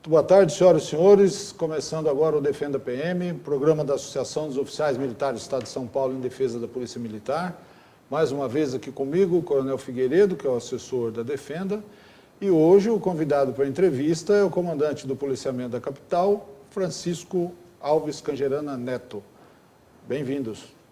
Boa tarde, senhoras e senhores. Começando agora o Defenda PM, programa da Associação dos Oficiais Militares do Estado de São Paulo em defesa da Polícia Militar. Mais uma vez aqui comigo o Coronel Figueiredo, que é o assessor da Defenda. E hoje o convidado para a entrevista é o comandante do policiamento da capital, Francisco Alves Cangerana Neto. Bem-vindos.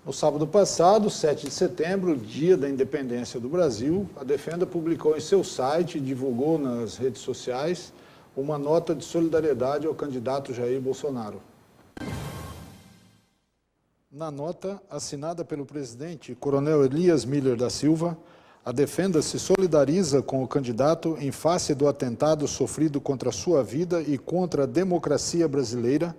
No sábado passado, 7 de setembro, dia da independência do Brasil, a Defenda publicou em seu site e divulgou nas redes sociais uma nota de solidariedade ao candidato Jair Bolsonaro. Na nota, assinada pelo presidente Coronel Elias Miller da Silva, a Defenda se solidariza com o candidato em face do atentado sofrido contra a sua vida e contra a democracia brasileira,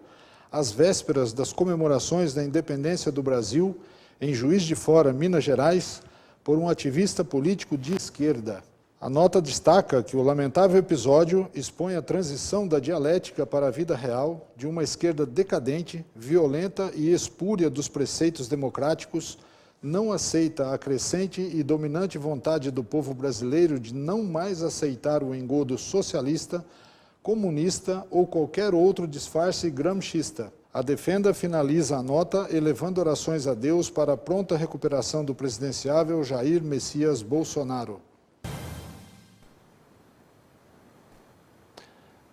às vésperas das comemorações da independência do Brasil, em Juiz de Fora, Minas Gerais, por um ativista político de esquerda. A nota destaca que o lamentável episódio expõe a transição da dialética para a vida real de uma esquerda decadente, violenta e espúria dos preceitos democráticos, não aceita a crescente e dominante vontade do povo brasileiro de não mais aceitar o engodo socialista, comunista ou qualquer outro disfarce gramscista. A Defenda finaliza a nota elevando orações a Deus para a pronta recuperação do presidenciável Jair Messias Bolsonaro.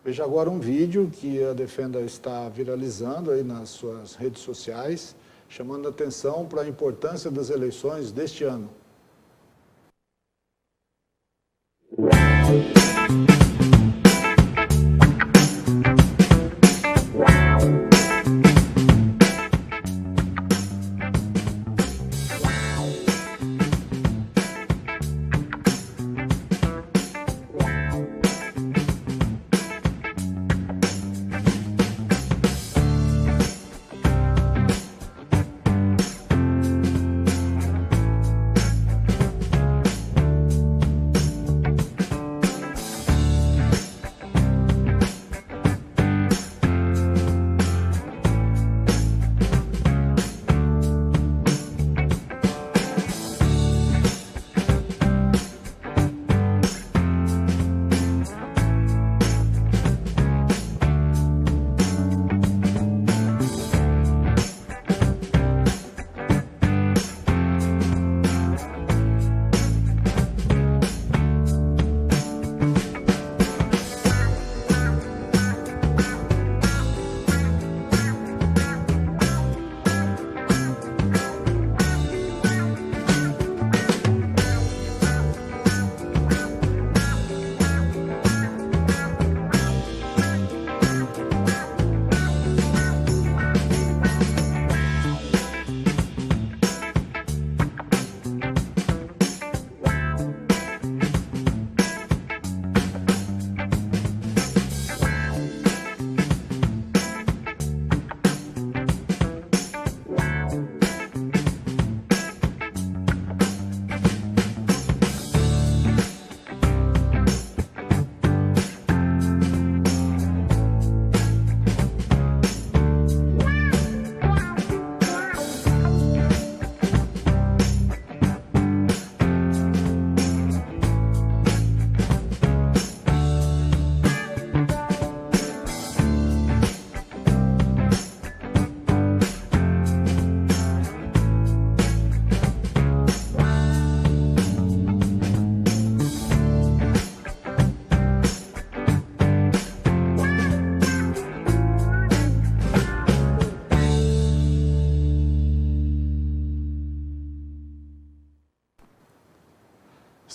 Veja agora um vídeo que a Defenda está viralizando aí nas suas redes sociais, chamando a atenção para a importância das eleições deste ano.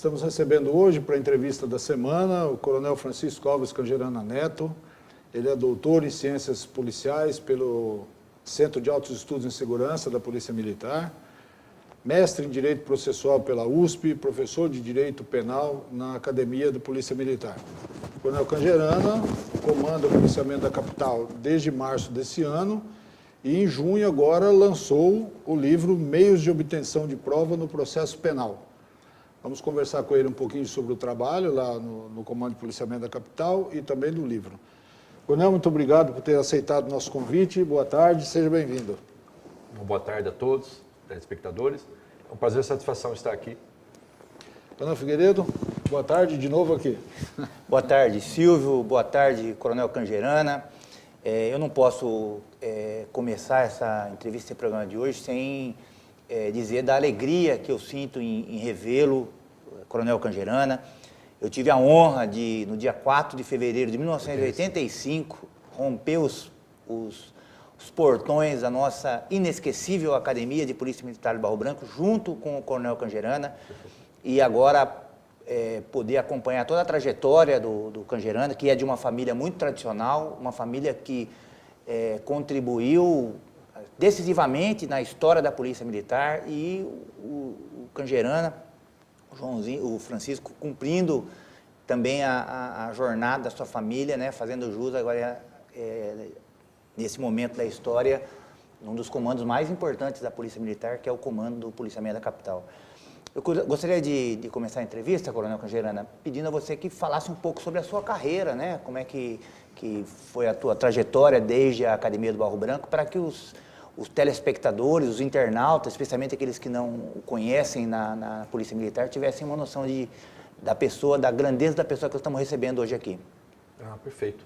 Estamos recebendo hoje, para a entrevista da semana, o Coronel Francisco Alves Cangerana Neto. Ele é doutor em Ciências Policiais pelo Centro de Altos Estudos em Segurança da Polícia Militar, mestre em Direito Processual pela USP, professor de Direito Penal na Academia de Polícia Militar. O Coronel Cangerana comanda o policiamento da capital desde março desse ano e, em junho, agora lançou o livro Meios de Obtenção de Prova no Processo Penal. Vamos conversar com ele um pouquinho sobre o trabalho lá no Comando de Policiamento da Capital e também do livro. Coronel, muito obrigado por ter aceitado o nosso convite. Boa tarde, seja bem-vindo. Boa tarde a todos, telespectadores. É um prazer e satisfação estar aqui. Coronel Figueiredo, boa tarde de novo aqui. Boa tarde, Silvio. Boa tarde, Coronel Cangerana. Eu não posso começar essa entrevista, esse programa de hoje, sem dizer da alegria que eu sinto em revê-lo, Coronel Cangerana. Eu tive a honra de, no dia 4 de fevereiro de 1985, romper os portões da nossa inesquecível Academia de Polícia Militar de Barro Branco, junto com o Coronel Cangerana, e agora poder acompanhar toda a trajetória do Cangerana, que é de uma família muito tradicional, uma família que contribuiu decisivamente na história da Polícia Militar, e o Cangerana, o Joãozinho, o Francisco, cumprindo também a jornada da sua família, né, fazendo jus agora, nesse momento da história, um dos comandos mais importantes da Polícia Militar, que é o comando do policiamento da capital. Eu gostaria de começar a entrevista, Coronel Cangerana, pedindo a você que falasse um pouco sobre a sua carreira, né, como é que foi a tua trajetória desde a Academia do Barro Branco, para que os telespectadores, os internautas, especialmente aqueles que não o conhecem na Polícia Militar, tivessem uma noção da pessoa, da grandeza da pessoa que nós estamos recebendo hoje aqui. Perfeito.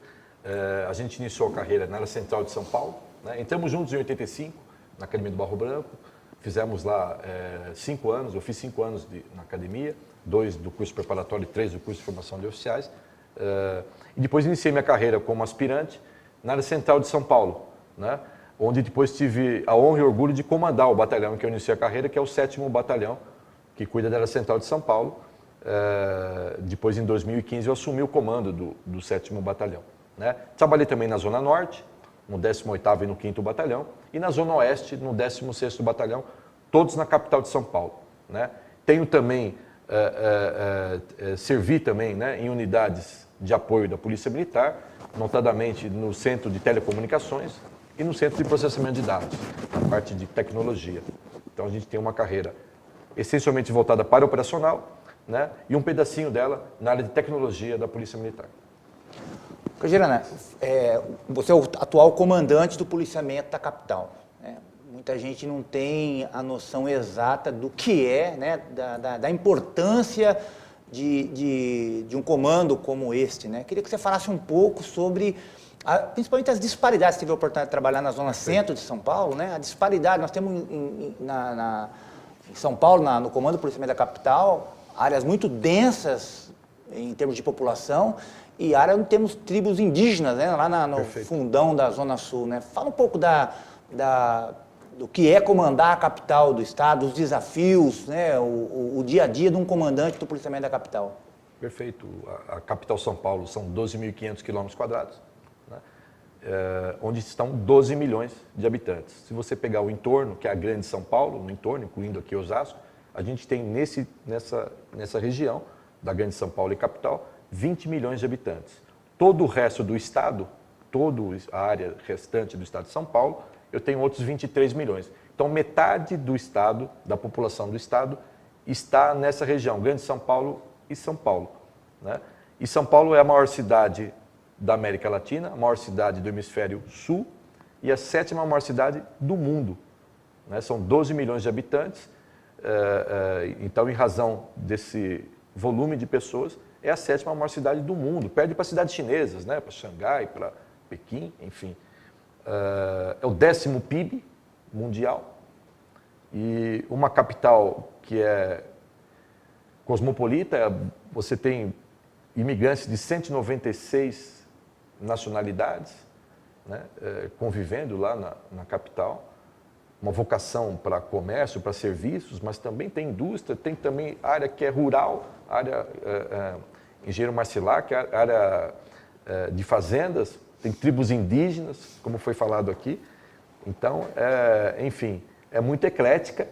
A gente iniciou a carreira na área central de São Paulo, né? Entramos juntos em 85, na Academia do Barro Branco, fizemos lá 5 anos, eu fiz 5 anos na academia, 2 do curso preparatório e 3 do curso de formação de oficiais, e depois iniciei minha carreira como aspirante na área central de São Paulo, né? Onde depois tive a honra e orgulho de comandar o batalhão que eu iniciei a carreira, que é o 7º Batalhão, que cuida da área central de São Paulo. Depois, em 2015, eu assumi o comando do 7º Batalhão. Né? Trabalhei também na Zona Norte, no 18º e no 5º Batalhão, e na Zona Oeste, no 16º Batalhão, todos na capital de São Paulo. Né? Tenho também, servi também, né, em unidades de apoio da Polícia Militar, notadamente no Centro de Telecomunicações e no Centro de Processamento de Dados, na parte de tecnologia. Então, a gente tem uma carreira essencialmente voltada para o operacional, né, e um pedacinho dela na área de tecnologia da Polícia Militar. Cangerana, você é o atual comandante do policiamento da capital, né? Muita gente não tem a noção exata do que é, né, da importância de um comando como este, né? Queria que você falasse um pouco sobre, principalmente as disparidades. Você teve a oportunidade de trabalhar na zona centro de São Paulo, né? A disparidade, nós temos em São Paulo, no comando do policiamento da capital, áreas muito densas em termos de população, e área onde temos tribos indígenas, né, lá no fundão da Zona Sul. Né? Fala um pouco do que é comandar a capital do estado, os desafios, né, o dia a dia de um comandante do policiamento da capital. Perfeito. A capital São Paulo são 12.500 km², né, onde estão 12 milhões de habitantes. Se você pegar o entorno, que é a Grande São Paulo, no entorno, incluindo aqui Osasco, a gente tem nessa região da Grande São Paulo e capital, 20 milhões de habitantes. Todo o resto do estado, toda a área restante do estado de São Paulo, eu tenho outros 23 milhões. Então, metade do estado, da população do estado, está nessa região, Grande São Paulo e São Paulo. Né? E São Paulo é a maior cidade da América Latina, a maior cidade do hemisfério sul e a 7ª maior cidade do mundo. Né? São 12 milhões de habitantes, então, em razão desse volume de pessoas, é a 7ª maior cidade do mundo, perde para cidades chinesas, né? Para Xangai, para Pequim, enfim. É o 10º PIB mundial e uma capital que é cosmopolita. Você tem imigrantes de 196 nacionalidades, né? Convivendo lá na capital. uma vocação para comércio, para serviços, mas também tem indústria, tem também área que é rural, área engenheiro Marcilac, que é área de fazendas, tem tribos indígenas, como foi falado aqui. Então, enfim, é muito eclética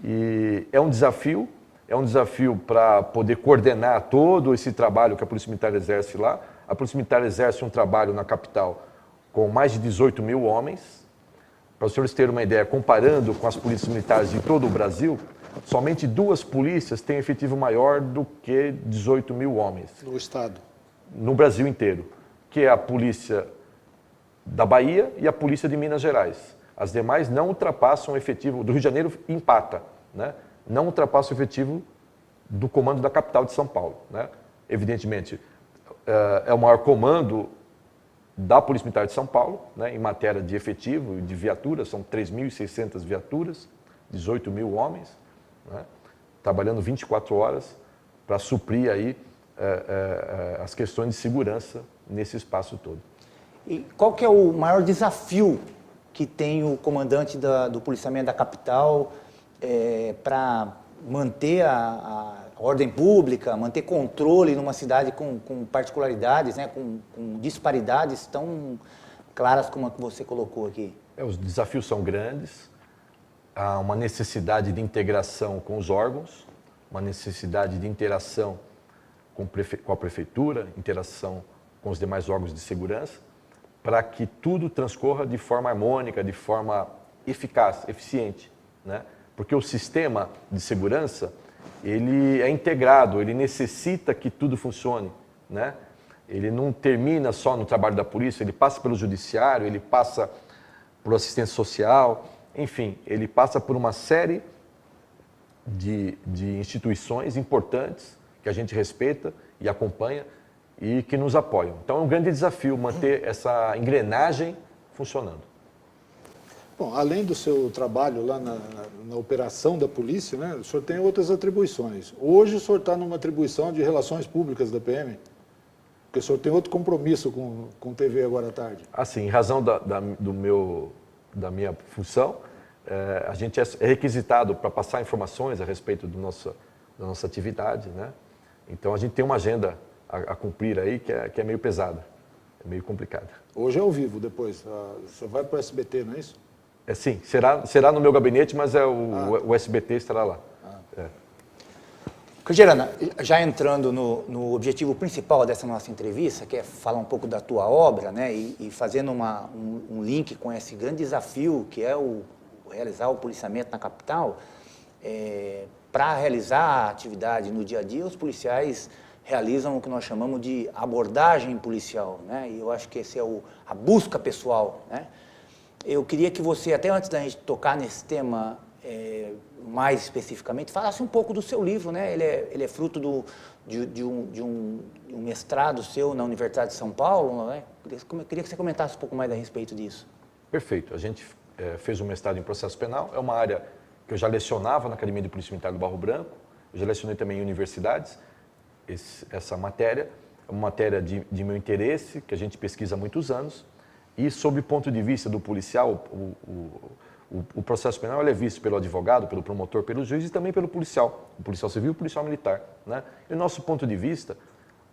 e é um desafio para poder coordenar todo esse trabalho que a Polícia Militar exerce lá. A Polícia Militar exerce um trabalho na capital com mais de 18 mil homens. Para os senhores terem uma ideia, comparando com as polícias militares de todo o Brasil, somente 2 polícias têm efetivo maior do que 18 mil homens. No Estado. No Brasil inteiro, que é a Polícia da Bahia e a Polícia de Minas Gerais. As demais não ultrapassam o efetivo, do Rio de Janeiro empata, né? Não ultrapassa o efetivo do comando da capital de São Paulo, né? Evidentemente, é o maior comando da Polícia Militar de São Paulo, né, em matéria de efetivo e de viaturas, são 3.600 viaturas, 18 mil homens, né, trabalhando 24 horas para suprir aí as questões de segurança nesse espaço todo. E qual que é o maior desafio que tem o comandante do policiamento da capital para manter a ordem pública, manter controle numa cidade com particularidades, né, com disparidades tão claras como a que você colocou aqui? Os desafios são grandes, há uma necessidade de integração com os órgãos, uma necessidade de interação com a prefeitura, interação com os demais órgãos de segurança, para que tudo transcorra de forma harmônica, de forma eficaz, eficiente, né? Porque o sistema de segurança, ele é integrado, ele necessita que tudo funcione, né? Ele não termina só no trabalho da polícia, ele passa pelo judiciário, ele passa por assistência social, enfim, ele passa por uma série de instituições importantes que a gente respeita e acompanha e que nos apoiam. Então é um grande desafio manter essa engrenagem funcionando. Bom, além do seu trabalho lá na operação da polícia, né, o senhor tem outras atribuições. Hoje o senhor está numa atribuição de relações públicas da PM, porque o senhor tem outro compromisso com TV agora à tarde. Assim, em razão da minha função, a gente é requisitado para passar informações a respeito da nossa atividade, né? Então a gente tem uma agenda a cumprir aí que é meio pesada, é meio complicada. Hoje é ao vivo, depois. O senhor vai para o SBT, não é isso? Sim, será no meu gabinete, mas o SBT estará lá. Cangerana, já entrando no objetivo principal dessa nossa entrevista, que é falar um pouco da tua obra, né, e fazendo um link com esse grande desafio que é realizar o policiamento na capital, para realizar a atividade no dia a dia, os policiais realizam o que nós chamamos de abordagem policial, né, e eu acho que esse é a busca pessoal, né. Eu queria que você, até antes da gente tocar nesse tema mais especificamente, falasse um pouco do seu livro, né? Ele é fruto de um mestrado seu na Universidade de São Paulo, né? Eu queria que você comentasse um pouco mais a respeito disso. Perfeito. A gente fez um mestrado em processo penal, é uma área que eu já lecionava na Academia de Polícia Militar do Barro Branco, eu já lecionei também em universidades, essa matéria é uma matéria de meu interesse, que a gente pesquisa há muitos anos. E, sob o ponto de vista do policial, o processo penal é visto pelo advogado, pelo promotor, pelo juiz e também pelo policial, o policial civil e o policial militar, né? E, do nosso ponto de vista,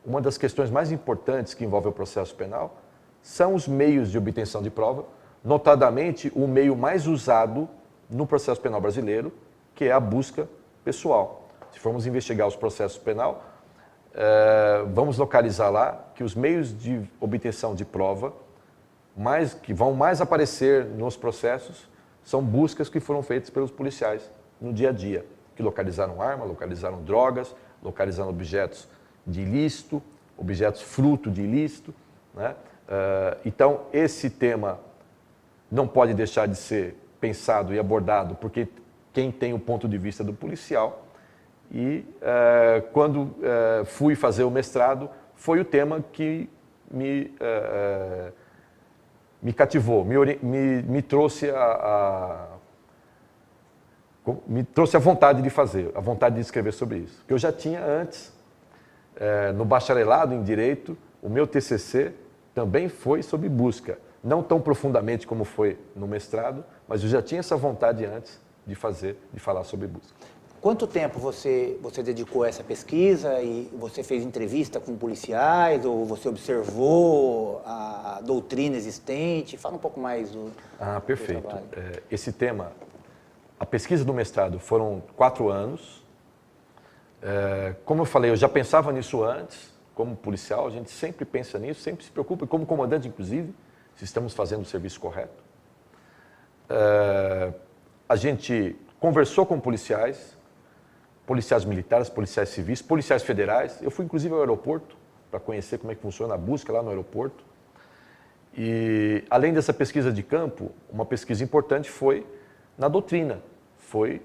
uma das questões mais importantes que envolve o processo penal são os meios de obtenção de prova, notadamente o meio mais usado no processo penal brasileiro, que é a busca pessoal. Se formos investigar os processos penal, vamos localizar lá que os meios de obtenção de prova que vão mais aparecer nos processos são buscas que foram feitas pelos policiais no dia a dia, que localizaram armas, localizaram drogas, localizaram objetos de ilícito, objetos fruto de ilícito, né? Então, esse tema não pode deixar de ser pensado e abordado, porque quem tem o ponto de vista do policial. E quando fui fazer o mestrado, foi o tema que me cativou, me trouxe a vontade de fazer, a vontade de escrever sobre isso. Que eu já tinha antes, no bacharelado em Direito, o meu TCC também foi sobre busca. Não tão profundamente como foi no mestrado, mas eu já tinha essa vontade antes de falar sobre busca. Quanto tempo você dedicou a essa pesquisa e você fez entrevista com policiais ou você observou a doutrina existente? Fala um pouco mais do Perfeito. trabalho. Esse tema, a pesquisa do mestrado foram 4 anos. Como eu falei, eu já pensava nisso antes, como policial, a gente sempre pensa nisso, sempre se preocupa, e como comandante, inclusive, se estamos fazendo o serviço correto. A gente conversou com policiais militares, policiais civis, policiais federais. Eu fui, inclusive, ao aeroporto para conhecer como é que funciona a busca lá no aeroporto. E, além dessa pesquisa de campo, uma pesquisa importante foi na doutrina. Fui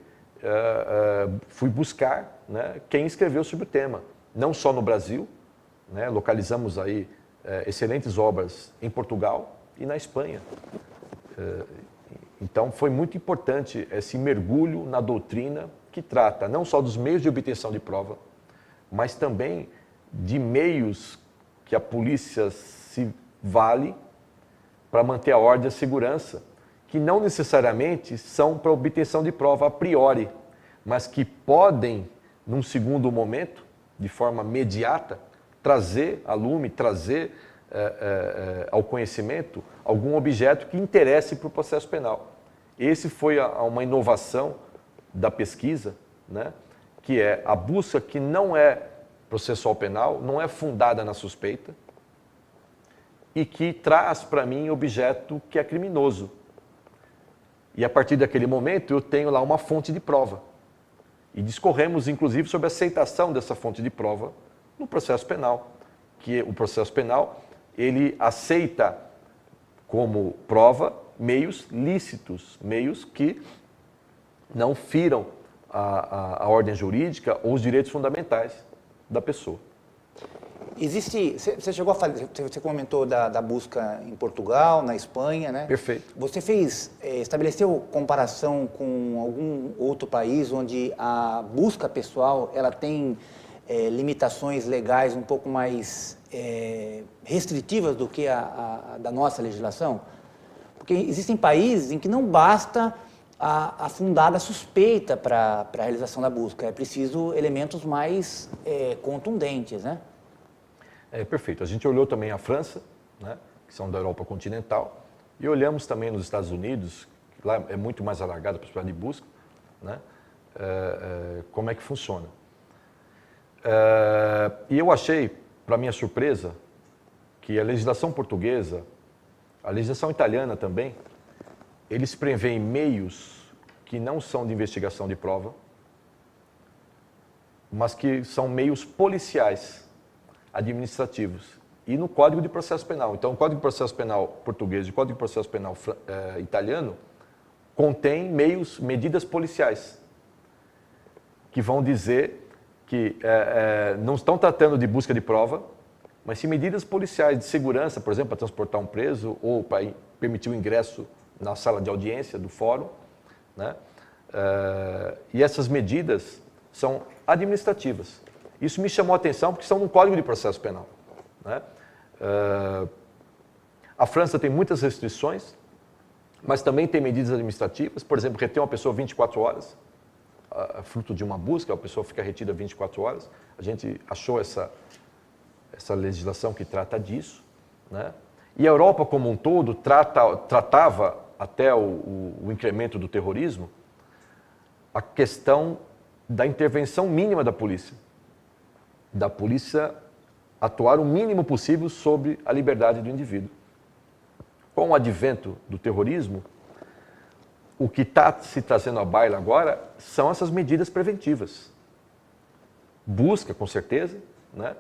buscar, né, quem escreveu sobre o tema, não só no Brasil, né, localizamos aí excelentes obras em Portugal e na Espanha. Então, foi muito importante esse mergulho na doutrina que trata não só dos meios de obtenção de prova, mas também de meios que a polícia se vale para manter a ordem e a segurança, que não necessariamente são para obtenção de prova a priori, mas que podem, num segundo momento, de forma imediata, trazer a lume, trazer ao conhecimento algum objeto que interesse para o processo penal. Esse foi uma inovação da pesquisa, né, que é a busca que não é processual penal, não é fundada na suspeita e que traz para mim objeto que é criminoso. E a partir daquele momento eu tenho lá uma fonte de prova. E discorremos, inclusive, sobre a aceitação dessa fonte de prova no processo penal, que o processo penal ele aceita como prova meios lícitos, meios que não firam a ordem jurídica ou os direitos fundamentais da pessoa. Você chegou a falar, você comentou da busca em Portugal, na Espanha, né? Perfeito. Você estabeleceu comparação com algum outro país onde a busca pessoal ela tem limitações legais um pouco mais restritivas do que a da nossa legislação? Porque existem países em que não basta a fundada suspeita para a realização da busca, é preciso elementos mais contundentes, né? Perfeito. A gente olhou também a França, né, que são da Europa continental, e olhamos também nos Estados Unidos, que lá é muito mais alargada a possibilidade de busca, né, como é que funciona. E eu achei, para minha surpresa, que a legislação portuguesa, a legislação italiana também, eles prevêem meios que não são de investigação de prova, mas que são meios policiais, administrativos, e no Código de Processo Penal. Então, o Código de Processo Penal português e o Código de Processo Penal italiano contém medidas policiais, que vão dizer que não estão tratando de busca de prova, mas sim medidas policiais de segurança, por exemplo, para transportar um preso ou para permitir o ingresso na sala de audiência do fórum, né? E essas medidas são administrativas. Isso me chamou a atenção porque estão no Código de Processo Penal, né? A França tem muitas restrições, mas também tem medidas administrativas. Por exemplo, reter uma pessoa 24 horas, fruto de uma busca, a pessoa fica retida 24 horas. A gente achou essa legislação que trata disso, né? E a Europa como um todo tratava, até o incremento do terrorismo, a questão da intervenção mínima da polícia atuar o mínimo possível sobre a liberdade do indivíduo. Com o advento do terrorismo, o que está se trazendo à baila agora são essas medidas preventivas. Busca, com certeza, né,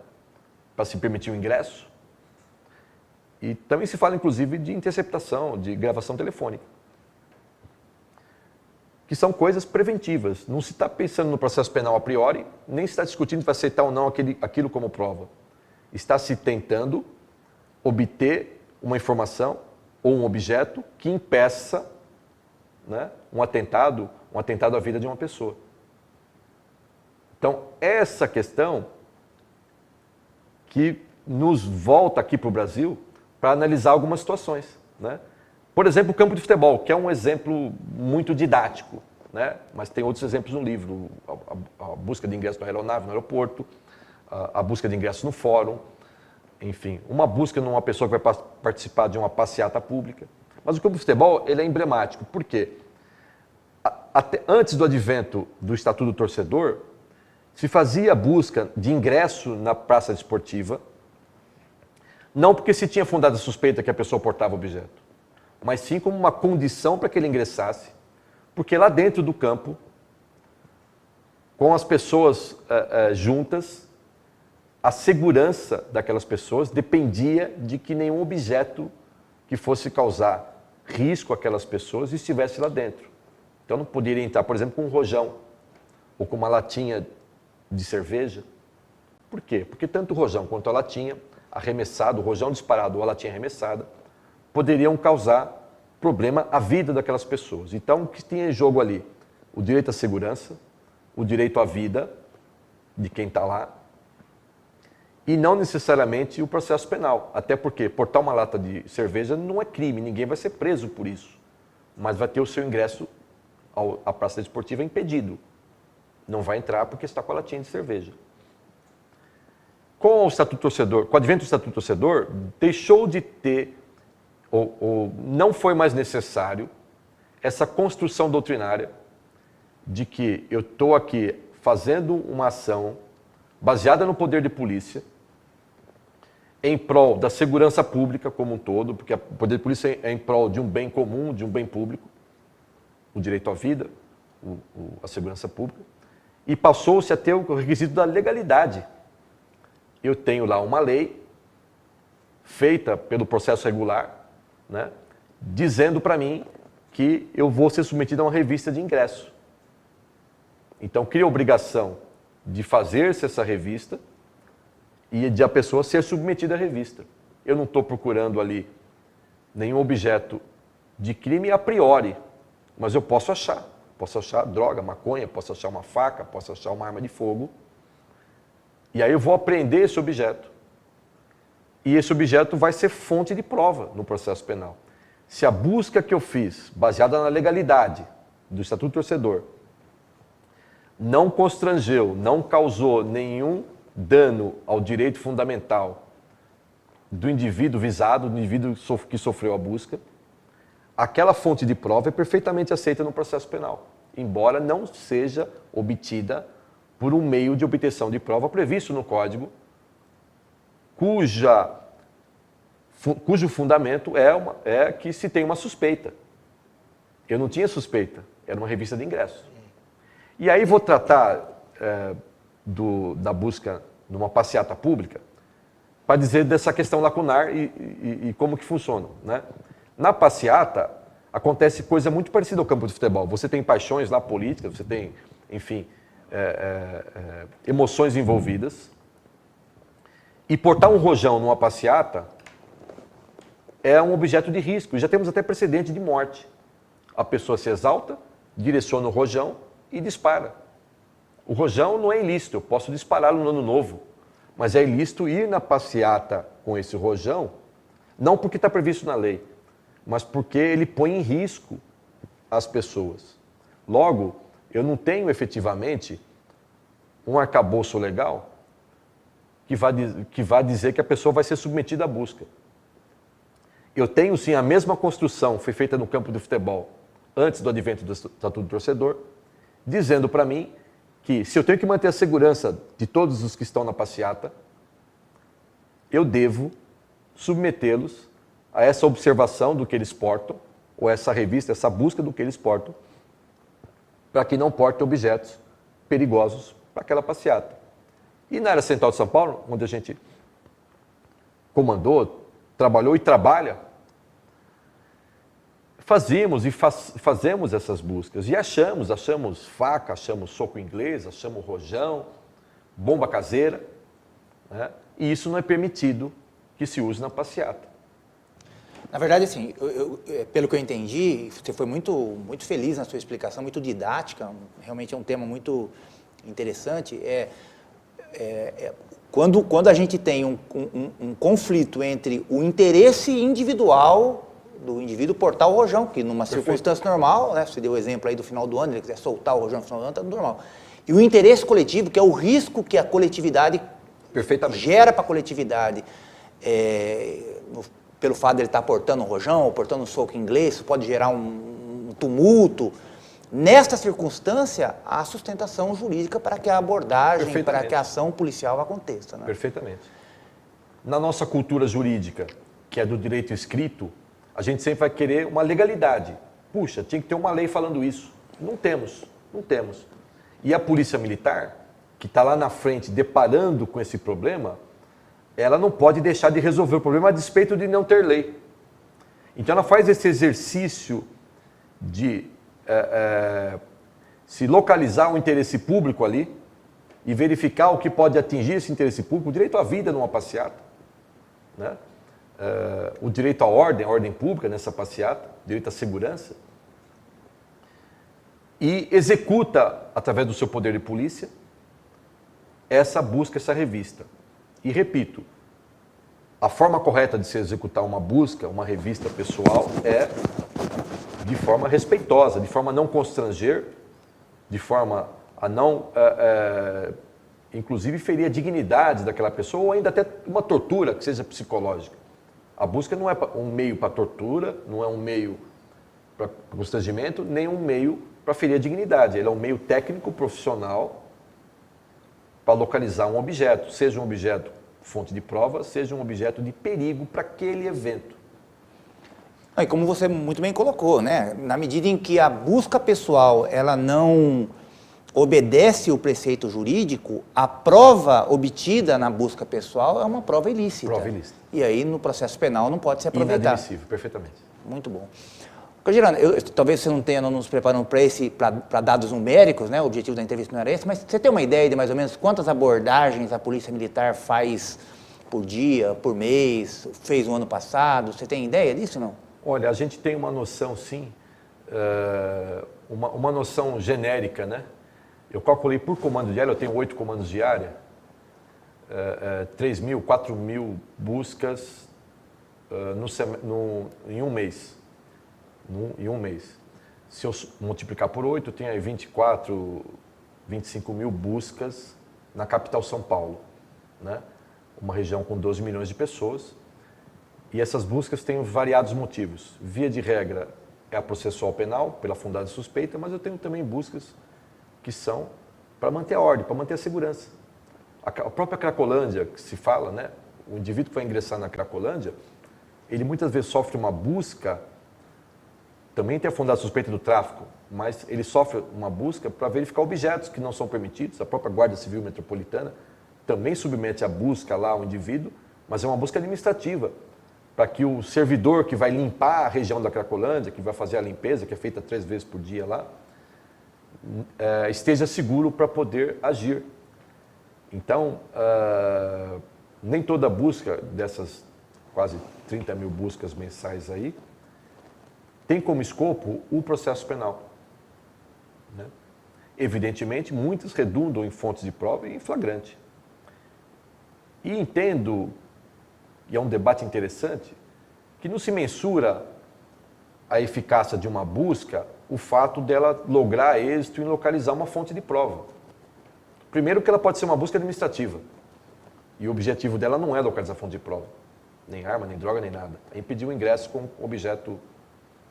para se permitir o ingresso. E também se fala, inclusive, de interceptação, de gravação telefônica. Que são coisas preventivas. Não se está pensando no processo penal a priori, nem se está discutindo se vai aceitar ou não aquilo como prova. Está se tentando obter uma informação ou um objeto que impeça, né, um atentado à vida de uma pessoa. Então, essa questão que nos volta aqui para o Brasil para analisar algumas situações, né? Por exemplo, o campo de futebol, que é um exemplo muito didático, né? Mas tem outros exemplos no livro, a busca de ingresso na aeronave, no aeroporto, a busca de ingresso no fórum, enfim, uma busca numa pessoa que vai participar de uma passeata pública. Mas o campo de futebol, ele é emblemático, por quê? Até antes do advento do Estatuto do Torcedor, se fazia busca de ingresso na praça desportiva, não porque se tinha fundada a suspeita que a pessoa portava objeto, mas sim como uma condição para que ele ingressasse, porque lá dentro do campo, com as pessoas juntas, a segurança daquelas pessoas dependia de que nenhum objeto que fosse causar risco àquelas pessoas estivesse lá dentro. Então não poderia entrar, por exemplo, com um rojão ou com uma latinha de cerveja. Por quê? Porque tanto o rojão quanto a latinha arremessado, o rojão disparado ou a latinha arremessada, poderiam causar problema à vida daquelas pessoas. Então, o que tinha em jogo ali? O direito à segurança, o direito à vida de quem está lá, e não necessariamente o processo penal. Até porque portar uma lata de cerveja não é crime, ninguém vai ser preso por isso. Mas vai ter o seu ingresso à praça desportiva impedido. Não vai entrar porque está com a latinha de cerveja. Com o Estatuto do Torcedor, com o advento do Estatuto do Torcedor, deixou de ter, ou não foi mais necessário, essa construção doutrinária de que eu estou aqui fazendo uma ação baseada no poder de polícia, em prol da segurança pública como um todo, porque o poder de polícia é em prol de um bem comum, de um bem público, o direito à vida, a segurança pública, e passou-se a ter o requisito da legalidade. Eu tenho lá uma lei feita pelo processo regular, né, dizendo para mim que eu vou ser submetido a uma revista de ingresso. Então, cria a obrigação de fazer-se essa revista e de a pessoa ser submetida à revista. Eu não estou procurando ali nenhum objeto de crime a priori, mas eu posso achar. Posso achar droga, maconha, posso achar uma faca, posso achar uma arma de fogo. E aí eu vou apreender esse objeto. E esse objeto vai ser fonte de prova no processo penal. Se a busca que eu fiz, baseada na legalidade do Estatuto do Torcedor, não constrangeu, não causou nenhum dano ao direito fundamental do indivíduo visado, do indivíduo que sofreu a busca, aquela fonte de prova é perfeitamente aceita no processo penal, embora não seja obtida por um meio de obtenção de prova previsto no Código, cujo fundamento é que se tem uma suspeita. Eu não tinha suspeita, era uma revista de ingresso. E aí vou tratar da busca numa passeata pública para dizer dessa questão lacunar e como que funciona, né? Na passeata acontece coisa muito parecida ao campo de futebol. Você tem paixões lá políticas, você tem, enfim, emoções envolvidas. E portar um rojão numa passeata é um objeto de risco. Já temos até precedente de morte. A pessoa se exalta, direciona o rojão e dispara. O rojão não é ilícito, eu posso dispará-lo no ano novo. Mas é ilícito ir na passeata com esse rojão, não porque está previsto na lei, mas porque ele põe em risco as pessoas. Logo, eu não tenho efetivamente um arcabouço legal que vá dizer que a pessoa vai ser submetida à busca. Eu tenho sim a mesma construção que foi feita no campo de futebol antes do advento do Estatuto do Torcedor, dizendo para mim que se eu tenho que manter a segurança de todos os que estão na passeata, eu devo submetê-los a essa observação do que eles portam, ou essa revista, essa busca do que eles portam, para que não portem objetos perigosos para aquela passeata. E na área central de São Paulo, onde a gente comandou, trabalhou e trabalha, fazemos essas buscas e achamos faca, achamos soco inglês, achamos rojão, bomba caseira, né? E isso não é permitido que se use na passeata. Na verdade, assim, pelo que eu entendi, você foi muito feliz na sua explicação, muito didática, realmente é um tema muito interessante. Quando a gente tem um conflito entre o interesse individual do indivíduo portar o rojão, que numa circunstância normal, né, você deu o exemplo aí do final do ano, ele quiser soltar o rojão no final do ano, está normal. E o interesse coletivo, que é o risco que a coletividade gera para a coletividade, pelo fato de ele estar portando um rojão ou portando um soco inglês, isso pode gerar um tumulto. Nesta circunstância, há sustentação jurídica para que a abordagem, para que a ação policial aconteça. Né? Perfeitamente. Na nossa cultura jurídica, que é do direito escrito, a gente sempre vai querer uma legalidade. Puxa, tinha que ter uma lei falando isso. Não temos. E a polícia militar, que está lá na frente deparando com esse problema, ela não pode deixar de resolver o problema a despeito de não ter lei. Então ela faz esse exercício de se localizar o interesse público ali e verificar o que pode atingir esse interesse público, o direito à vida numa passeata, né? O direito à ordem pública nessa passeata, direito à segurança, e executa, através do seu poder de polícia, essa busca, essa revista. E repito, a forma correta de se executar uma busca, uma revista pessoal, é de forma respeitosa, de forma a não constranger, de forma a não, inclusive, ferir a dignidade daquela pessoa, ou ainda até uma tortura que seja psicológica. A busca não é um meio para tortura, não é um meio para constrangimento, nem um meio para ferir a dignidade. Ele é um meio técnico, profissional, para localizar um objeto, seja um objeto fonte de prova, seja um objeto de perigo para aquele evento. E como você muito bem colocou, né? Na medida em que a busca pessoal ela não obedece o preceito jurídico, a prova obtida na busca pessoal é uma prova ilícita. Prova ilícita. E aí no processo penal não pode se aproveitar. Inadmissível, perfeitamente. Muito bom. Gerando, talvez você não tenha nos preparando para dados numéricos, né? O objetivo da entrevista não era esse, mas você tem uma ideia de mais ou menos quantas abordagens a Polícia Militar faz por dia, por mês, fez no ano passado? Você tem ideia disso ou não? Olha, a gente tem uma noção, sim, uma noção genérica, né? Eu calculei por comando de área, eu tenho 8 comandos de área, 3.000, 4.000 buscas em um mês. Em um mês. Se eu multiplicar por 8, eu tenho aí 24, 25 mil buscas na capital São Paulo, né? Uma região com 12 milhões de pessoas. E essas buscas têm variados motivos. Via de regra é a processual penal, pela fundada suspeita, mas eu tenho também buscas que são para manter a ordem, para manter a segurança. A própria Cracolândia, que se fala, né? O indivíduo que vai ingressar na Cracolândia, ele muitas vezes sofre uma busca, também tem a fundada suspeita do tráfico, mas ele sofre uma busca para verificar objetos que não são permitidos. A própria Guarda Civil Metropolitana também submete a busca lá ao indivíduo, mas é uma busca administrativa, para que o servidor que vai limpar a região da Cracolândia, que vai fazer a limpeza, que é feita 3 vezes por dia lá, esteja seguro para poder agir. Então, nem toda busca dessas quase 30 mil buscas mensais aí, tem como escopo o processo penal, né? Evidentemente, muitas redundam em fontes de prova e em flagrante. E entendo, e é um debate interessante, que não se mensura a eficácia de uma busca o fato dela lograr êxito em localizar uma fonte de prova. Primeiro que ela pode ser uma busca administrativa, e o objetivo dela não é localizar a fonte de prova, nem arma, nem droga, nem nada. É impedir o ingresso com objeto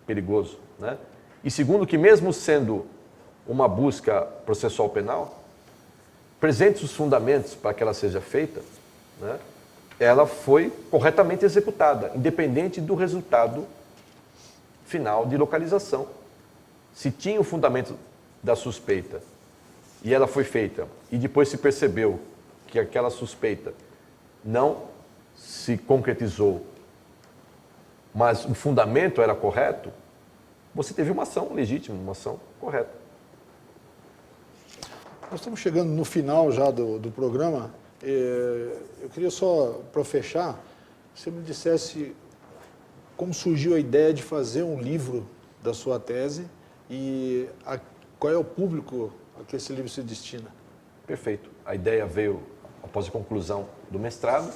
perigoso, né? E segundo, que mesmo sendo uma busca processual penal, presentes os fundamentos para que ela seja feita, né, ela foi corretamente executada, independente do resultado final de localização. Se tinha o fundamento da suspeita e ela foi feita, e depois se percebeu que aquela suspeita não se concretizou, mas o fundamento era correto, você teve uma ação legítima, uma ação correta. Nós estamos chegando no final já do programa. Eu queria só, para fechar, que você me dissesse como surgiu a ideia de fazer um livro da sua tese e qual é o público a que esse livro se destina. Perfeito. A ideia veio após a conclusão do mestrado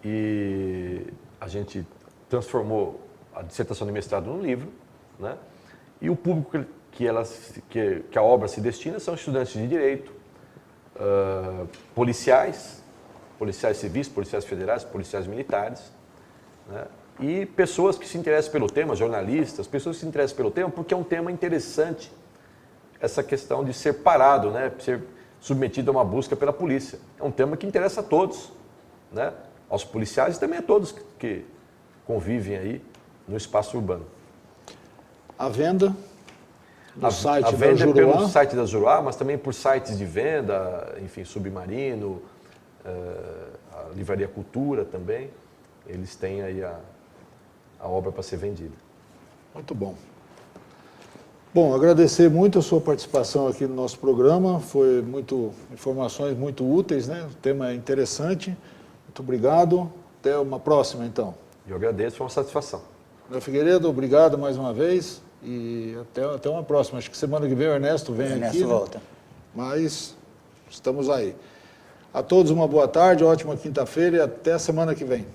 e a gente transformou a dissertação de mestrado no livro, né? E o público que a obra se destina são estudantes de direito, policiais civis, policiais federais, policiais militares, né? E pessoas que se interessam pelo tema, jornalistas, pessoas que se interessam pelo tema, porque é um tema interessante, essa questão de ser parado, né? Ser submetido a uma busca pela polícia. É um tema que interessa a todos, né? Aos policiais e também a todos que convivem aí no espaço urbano. A venda no site a da venda é Juruá. pelo site da Juruá, mas também por sites de venda, enfim, Submarino, a Livraria Cultura também. Eles têm aí a obra para ser vendida. Muito bom. Bom, agradecer muito a sua participação aqui no nosso programa. Foi informações muito úteis, né? O tema é interessante. Muito obrigado. Até uma próxima, então. Eu agradeço, foi uma satisfação. Léo Figueiredo, obrigado mais uma vez. E até uma próxima. Acho que semana que vem o Ernesto vem aqui. Ernesto volta. Mas estamos aí. A todos uma boa tarde, ótima quinta-feira e até a semana que vem.